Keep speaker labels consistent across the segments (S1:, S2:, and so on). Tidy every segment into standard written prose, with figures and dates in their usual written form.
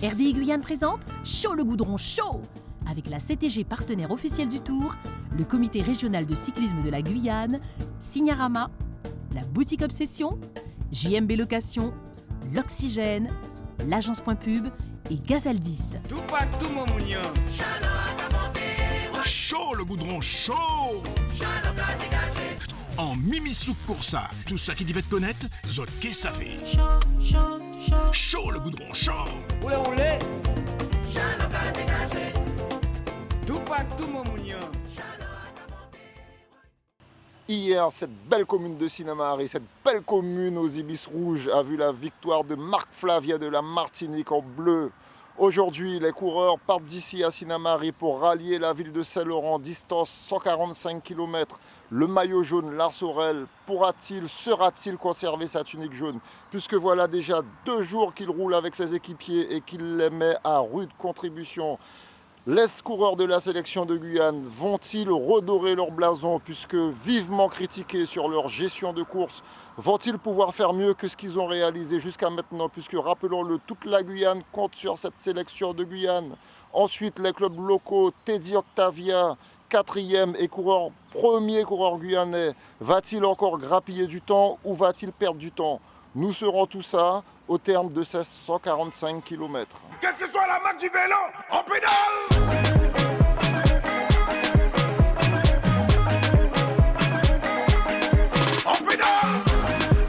S1: RDI Guyane présente Chaud le goudron chaud avec la CTG partenaire officielle du Tour, le comité régional de cyclisme de la Guyane, Signarama, la boutique Obsession, JMB Location, l'Oxygène, l'agence Point Pub et Gazaldis.
S2: Chaud le goudron chaud. En Mimi Souk pour ça, tout ça qui devait te connaître, zot qu'est savez. Chaud le goudron chaud.
S3: Oulé.
S4: Hier, cette belle commune de Sinnamary, cette belle commune aux ibis rouges a vu la victoire de Marc Flavia de la Martinique en bleu. Aujourd'hui, les coureurs partent d'ici à Sinnamary pour rallier la ville de Saint-Laurent, distance 145 km. Le maillot jaune, Lars Aurel, sera-t-il conserver sa tunique jaune? Puisque voilà déjà 2 jours qu'il roule avec ses équipiers et qu'il les met à rude contribution. Les coureurs de la sélection de Guyane vont-ils redorer leur blason puisque vivement critiqués sur leur gestion de course? Vont-ils pouvoir faire mieux que ce qu'ils ont réalisé jusqu'à maintenant? Puisque, rappelons-le, toute la Guyane compte sur cette sélection de Guyane. Ensuite, les clubs locaux, Teddy Octavia, 4e et premier coureur guyanais, va-t-il encore grappiller du temps ou va-t-il perdre du temps? Nous serons tout ça au terme de ces 145 km.
S2: Quelle que soit la marque du vélo, on pédale. On pédale.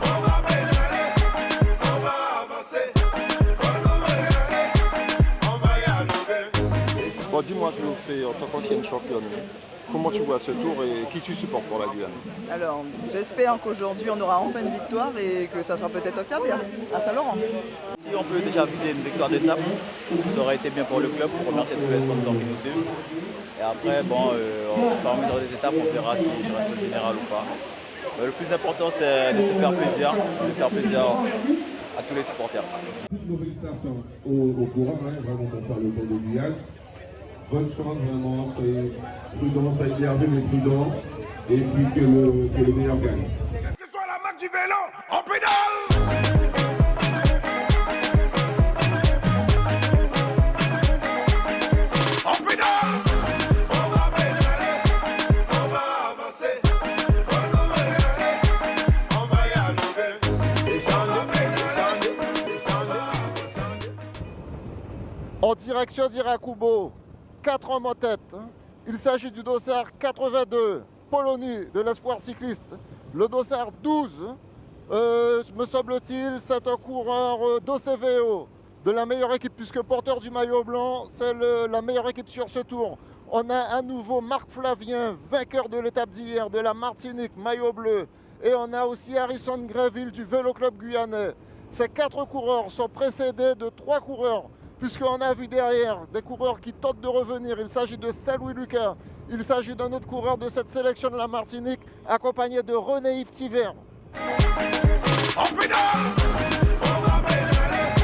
S2: On va pédaler, on va avancer. On va y arriver.
S4: Bon, dis-moi, Cléophée, en tant qu'ancienne championne, comment tu vois ce tour et qui tu supportes pour la Guyane?
S5: Alors, j'espère qu'aujourd'hui on aura enfin une victoire et que ça sera peut-être Octavia à Saint-Laurent.
S6: Si on peut déjà viser une victoire d'étape, ça aurait été bien pour le club, pour remercier tous les sponsors qui nous suivent. Et après, au fur et à mesure des étapes, on verra si je reste au général ou pas. Mais le plus important, c'est de se faire plaisir, de faire plaisir à tous les supporters.
S7: Toutes nos félicitations aux coureurs, vraiment pour faire le tour de Guyane. Bonne chance, vraiment, soyez prudents, soyez énervés mais prudents, et puis que le meilleur gagne.
S2: Quelle que soit la marque du vélo, on pédale. On pédale. On va pédaler, on va avancer. On va y arriver. Descendre, descendre.
S4: En direction d'Irakubo, 4 hommes en tête. Il s'agit du dossard 82, Polony de l'Espoir cycliste. Le dossard 12, me semble-t-il, c'est un coureur d'OCVO, de la meilleure équipe, puisque porteur du maillot blanc, c'est la meilleure équipe sur ce tour. On a à nouveau Marc Flavien, vainqueur de l'étape d'hier de la Martinique, maillot bleu. Et on a aussi Harrison Gréville du Vélo Club guyanais. Ces 4 coureurs sont précédés de 3 coureurs, puisqu'on a vu derrière des coureurs qui tentent de revenir. Il s'agit de Saint-Louis Lucas, il s'agit d'un autre coureur de cette sélection de la Martinique, accompagné de René-Yves Tiver.
S2: On pédale. On va pédaler,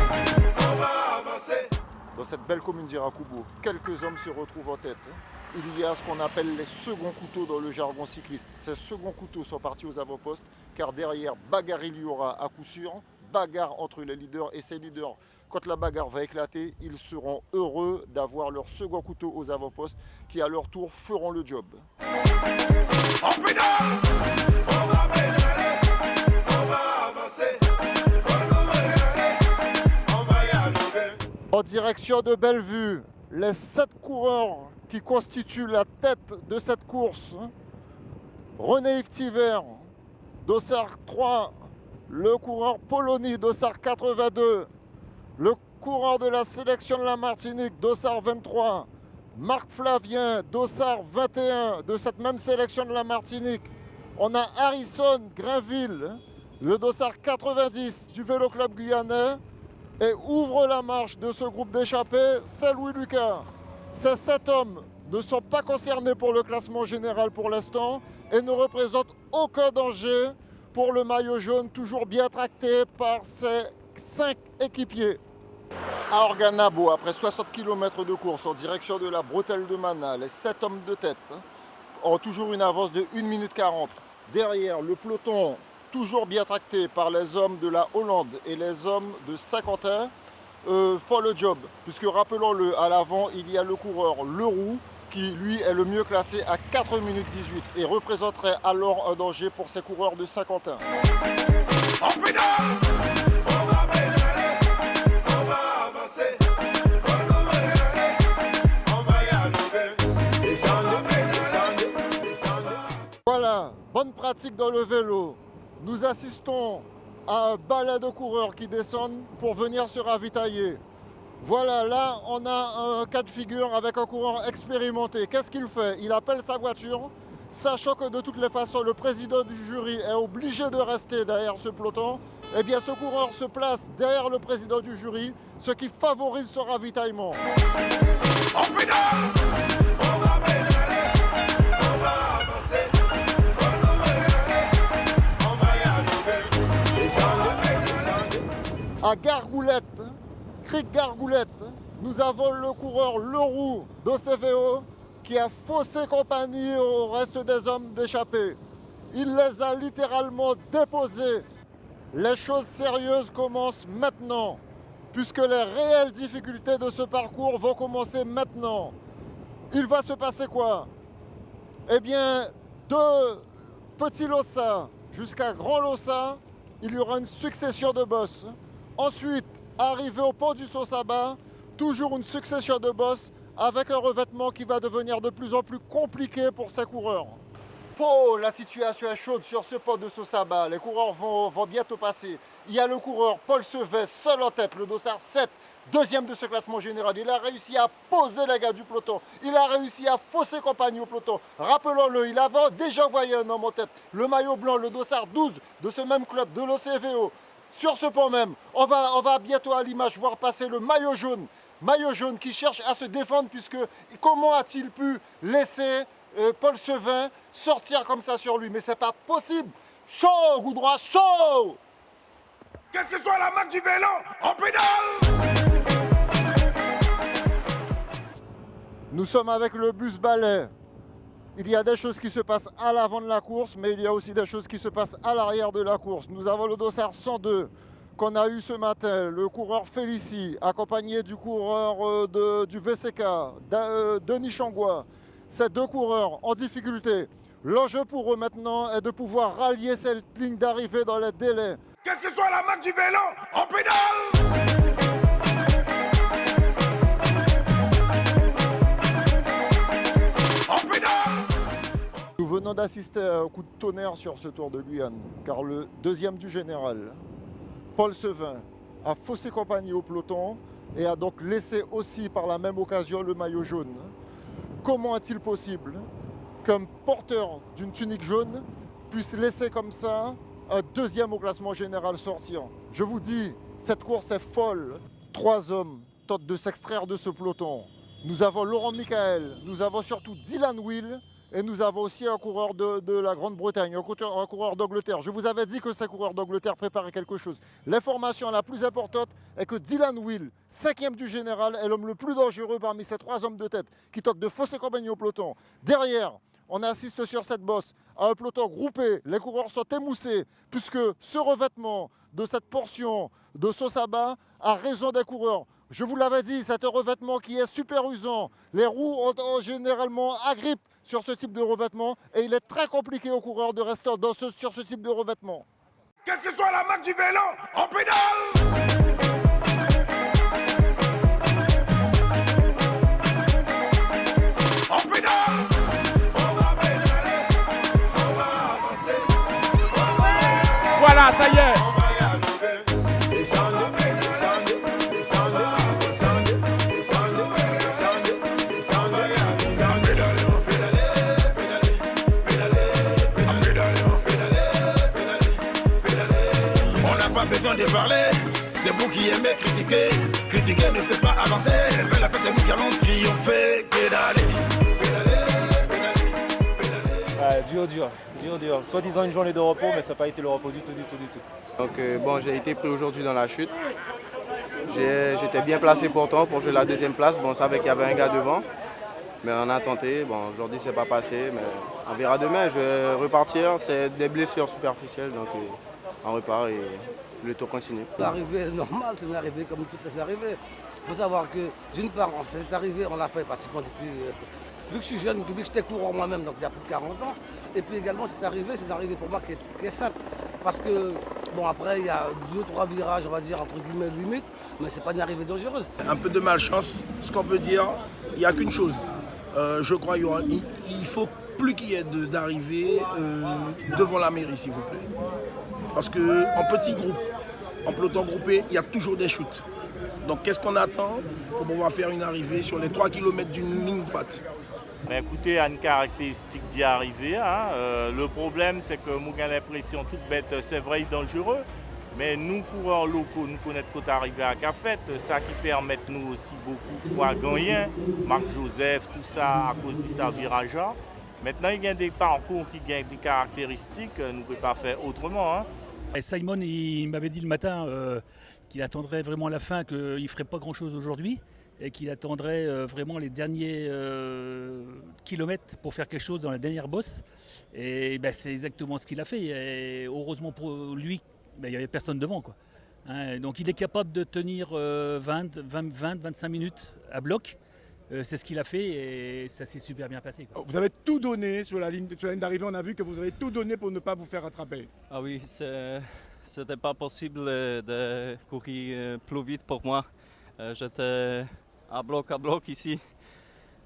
S2: on va avancer.
S4: Dans cette belle commune d'Irakubo, quelques hommes se retrouvent en tête. Il y a ce qu'on appelle les seconds couteaux dans le jargon cycliste. Ces seconds couteaux sont partis aux avant-postes, car derrière, bagarre il y aura à coup sûr, bagarre entre les leaders et ces leaders. Quand la bagarre va éclater, ils seront heureux d'avoir leur second couteau aux avant-postes qui à leur tour feront le job.
S2: On pédale. On va pédaler, on va avancer. On va y arriver.
S4: En direction de Bellevue, les 7 coureurs qui constituent la tête de cette course. René-Yves Tiver, dossard 3, le coureur Polony, dossard 82, le coureur de la sélection de la Martinique, dossard 23, Marc Flavien, dossard 21 de cette même sélection de la Martinique. On a Harrison Gréville, le dossard 90 du Vélo Club guyanais. Et ouvre la marche de ce groupe d'échappés, c'est Louis Lucas. Ces 7 hommes ne sont pas concernés pour le classement général pour l'instant et ne représentent aucun danger pour le maillot jaune, toujours bien tracté par ses 5 équipiers. À Organabo, après 60 km de course en direction de la bretelle de Mana, les 7 hommes de tête ont toujours une avance de 1 minute 40. Derrière, le peloton toujours bien tracté par les hommes de la Hollande et les hommes de Saint-Quentin. font le job. Puisque rappelons-le, à l'avant, il y a le coureur Leroux, qui lui est le mieux classé à 4 minutes 18 et représenterait alors un danger pour ces coureurs de Saint-Quentin.
S2: On pédale, on va pédaler, on va avancer, on va y aller, on va y arriver. Descendre, descendre, descendre.
S4: Voilà, bonne pratique dans le vélo. Nous assistons à un balai de coureurs qui descendent pour venir se ravitailler. Voilà, là, on a un cas de figure avec un coureur expérimenté. Qu'est-ce qu'il fait? Il appelle sa voiture, sachant que de toutes les façons, le président du jury est obligé de rester derrière ce peloton. Eh bien, ce coureur se place derrière le président du jury, ce qui favorise son ravitaillement.
S2: On pédale, on va pédaler, on va avancer, on va y aller, on va y arriver. Descendre, descendre.
S4: À Gargoulette, Cric Gargoulette, nous avons le coureur Leroux d'OCVO qui a faussé compagnie au reste des hommes d'échappée. Il les a littéralement déposés. Les choses sérieuses commencent maintenant, puisque les réelles difficultés de ce parcours vont commencer maintenant. Il va se passer quoi? Eh bien, de Petit Lossa jusqu'à Grand Lossa, il y aura une succession de bosses. Ensuite, arrivé au pont du Saut-Sabas, toujours une succession de bosses avec un revêtement qui va devenir de plus en plus compliqué pour ces coureurs. Oh, la situation est chaude sur ce pont de Saut-Sabas. Les coureurs vont bientôt passer. Il y a le coureur Paul Sevet, seul en tête, le dossard 7, deuxième de ce classement général. Il a réussi à poser les gars du peloton. Il a réussi à fausser compagnie au peloton. Rappelons-le, il avait déjà envoyé un homme en tête. Le maillot blanc, le dossard 12 de ce même club, de l'OCVO. Sur ce pont même, on va bientôt à l'image voir passer le maillot jaune qui cherche à se défendre puisque comment a-t-il pu laisser Paul Sevin sortir comme ça sur lui? Mais c'est pas possible. Chaud, Goudroy, chaud!
S2: Quelle que soit la marque du vélo, on pédale.
S4: Nous sommes avec le bus balai. Il y a des choses qui se passent à l'avant de la course, mais il y a aussi des choses qui se passent à l'arrière de la course. Nous avons le dossard 102 qu'on a eu ce matin, le coureur Félicie, accompagné du coureur du VCK, Denis Changois. Ces deux coureurs en difficulté. L'enjeu pour eux maintenant est de pouvoir rallier cette ligne d'arrivée dans les délais.
S2: Quelle que soit la marque du vélo, on pédale.
S4: Nous venons d'assister à un coup de tonnerre sur ce Tour de Guyane, car le deuxième du général, Paul Sevin, a faussé compagnie au peloton et a donc laissé aussi par la même occasion le maillot jaune. Comment est-il possible qu'un porteur d'une tunique jaune puisse laisser comme ça un deuxième au classement général sortir? Je vous dis, cette course est folle. 3 hommes tentent de s'extraire de ce peloton. Nous avons Laurent Michael, nous avons surtout Dylan Will et nous avons aussi un coureur de la Grande-Bretagne, un coureur d'Angleterre. Je vous avais dit que ces coureurs d'Angleterre préparaient quelque chose. L'information la plus importante est que Dylan Will, 5e du général, est l'homme le plus dangereux parmi ces 3 hommes de tête qui tentent de fausser compagnie au peloton. Derrière, on assiste sur cette bosse à un peloton groupé. Les coureurs sont émoussés puisque ce revêtement de cette portion de Saut-Sabas a raison des coureurs. Je vous l'avais dit, c'est un revêtement qui est super usant. Les roues ont généralement agrippent sur ce type de revêtement et il est très compliqué aux coureurs de rester sur ce type de revêtement.
S2: Quelle que soit la marque du vélo, on pédale. On pédale. On va pédaler, on va avancer.
S3: Voilà, ça y est.
S2: On va y arriver. Descendre, descendre, descendre, descendre, descendre, descendre, descendre, descendre. Pédaler, on pédaler, pédaler, pédaler, on pédaler, on pédaler, pédaler, pédaler. On n'a pas besoin de parler. C'est vous qui aimez critiquer. Critiquer ne fait pas avancer. Fais la paix, c'est nous qui allons triompher. Pédaler, pédaler, pédaler, pédaler.
S3: Dur. Soi-disant une journée de repos, mais ça n'a pas été le repos du tout.
S8: Donc bon, j'ai été pris aujourd'hui dans la chute. J'étais bien placé pourtant pour jouer la 2e place. Bon, on savait qu'il y avait un gars devant, mais on a tenté. Bon, aujourd'hui c'est pas passé, mais on verra demain. Je vais repartir. C'est des blessures superficielles, donc on repart et le tour continue.
S9: L'arrivée est normale, c'est une arrivée comme toutes les arrivées. Il faut savoir que d'une part, cette arrivée, on l'a fait pratiquement depuis que je suis jeune, depuis que j'étais coureur moi-même, donc il y a plus de 40 ans. Et puis également, cette arrivée, c'est une arrivée pour moi qui est simple. Parce que, bon, après, il y a 2 ou 3 virages, on va dire, entre guillemets, limite, mais c'est pas une arrivée dangereuse.
S10: Un peu de malchance, ce qu'on peut dire, il n'y a qu'une chose. Je crois il faut plus qu'il y ait d'arrivées devant la mairie, s'il vous plaît. Parce qu'en petit groupe, en peloton groupé, il y a toujours des chutes. Donc qu'est-ce qu'on attend pour pouvoir faire une arrivée sur les 3 km d'une ligne droite?
S11: Ben écoutez, il y a une caractéristique d'y arriver. Le problème, c'est que moi j'ai l'impression toute bête, c'est vrai dangereux. Mais nous, coureurs locaux, nous connaissons quand arriver à Cafette, ça qui permet nous aussi beaucoup de fois gagner. Marc Joseph, tout ça, à cause de sa virage. Maintenant, il y a des parcours qui ont des caractéristiques, nous ne pouvons pas faire autrement.
S12: Et Simon, il m'avait dit le matin qu'il attendrait vraiment la fin, qu'il ne ferait pas grand-chose aujourd'hui et qu'il attendrait vraiment les derniers kilomètres pour faire quelque chose dans la dernière bosse. Et ben, c'est exactement ce qu'il a fait. Et heureusement pour lui, ben, il n'y avait personne devant, quoi. Donc il est capable de tenir 20-25 minutes à bloc. C'est ce qu'il a fait et ça s'est super bien passé, quoi.
S13: Vous avez tout donné sur la ligne d'arrivée, on a vu que vous avez tout donné pour ne pas vous faire rattraper.
S14: Ah oui, c'était pas possible de courir plus vite pour moi. J'étais à bloc ici.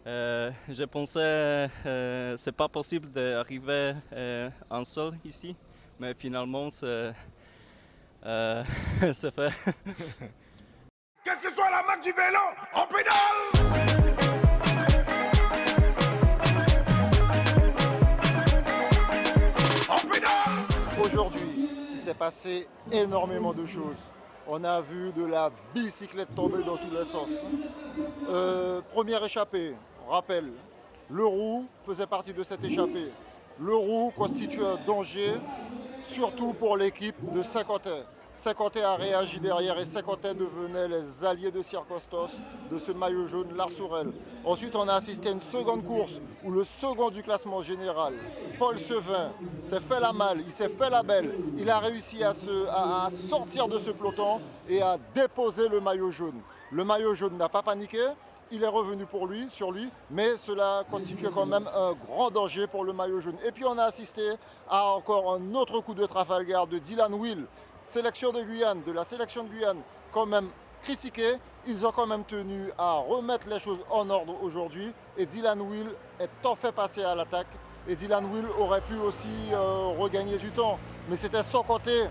S14: Je pensais que c'est pas possible d'arriver en seul ici, mais finalement c'est fait.
S2: Quelle que soit la marque du vélo, on pédale!
S4: Aujourd'hui, il s'est passé énormément de choses. On a vu de la bicyclette tomber dans tous les sens. Première échappée, rappel, le roux faisait partie de cette échappée. Le roux constitue un danger, surtout pour l'équipe de Saint-Quentin. Saint-Quentin a réagi derrière et Saint-Quentin devenait les alliés de Circostos de ce maillot jaune, Lars Sourel. Ensuite, on a assisté à une seconde course où le second du classement général, Paul Sevin, s'est fait la malle, il s'est fait la belle. Il a réussi à sortir de ce peloton et à déposer le maillot jaune. Le maillot jaune n'a pas paniqué, il est revenu sur lui, mais cela constituait quand même un grand danger pour le maillot jaune. Et puis on a assisté à encore un autre coup de Trafalgar de Dylan Will, sélection de Guyane, de la sélection de Guyane, quand même critiqué. Ils ont quand même tenu à remettre les choses en ordre aujourd'hui. Et Dylan Will est en fait passé à l'attaque. Et Dylan Will aurait pu aussi regagner du temps. Mais c'était sans compter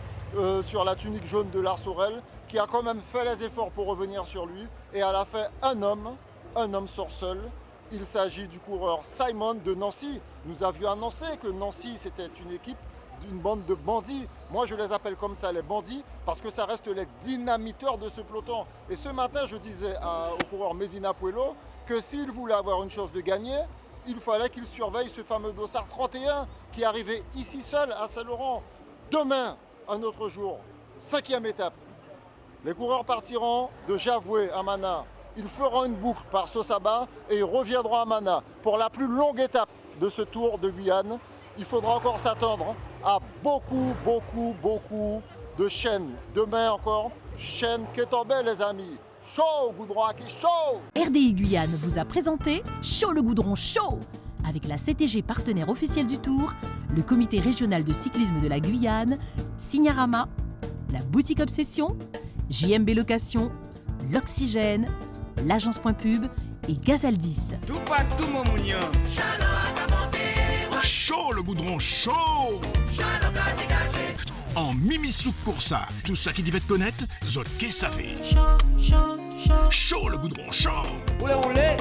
S4: sur la tunique jaune de Lars Sourel, qui a quand même fait les efforts pour revenir sur lui. Et elle a fait un homme sort seul. Il s'agit du coureur Simon de Nancy. Nous avions annoncé que Nancy, c'était une équipe d'une bande de bandits. Moi, je les appelle comme ça, les bandits, parce que ça reste les dynamiteurs de ce peloton. Et ce matin, je disais au coureur Medina Puello que s'il voulait avoir une chance de gagner, il fallait qu'il surveille ce fameux dossard 31 qui arrivait ici seul à Saint-Laurent. Demain, un autre jour, 5e étape. Les coureurs partiront de Javoué à Mana. Ils feront une boucle par Sosaba et ils reviendront à Mana pour la plus longue étape de ce Tour de Guyane. Il faudra encore s'attendre à beaucoup de chaînes. Demain encore, chaîne qui est tombée, les amis. Chaud, goudron qui chaud.
S1: RDI Guyane vous a présenté Chaud le goudron chaud avec la CTG partenaire officielle du Tour, le comité régional de cyclisme de la Guyane, Signarama, la boutique Obsession, JMB Location, l'Oxygène, l'agence Point Pub et Gazaldis.
S2: Tout pas tout mon mounion.
S15: Chaud le goudron chaud. En Mimi Souk Coursa, tout ça qui devait te connaître, zot qu'est savez. Chaud le goudron chaud.
S2: Oulé.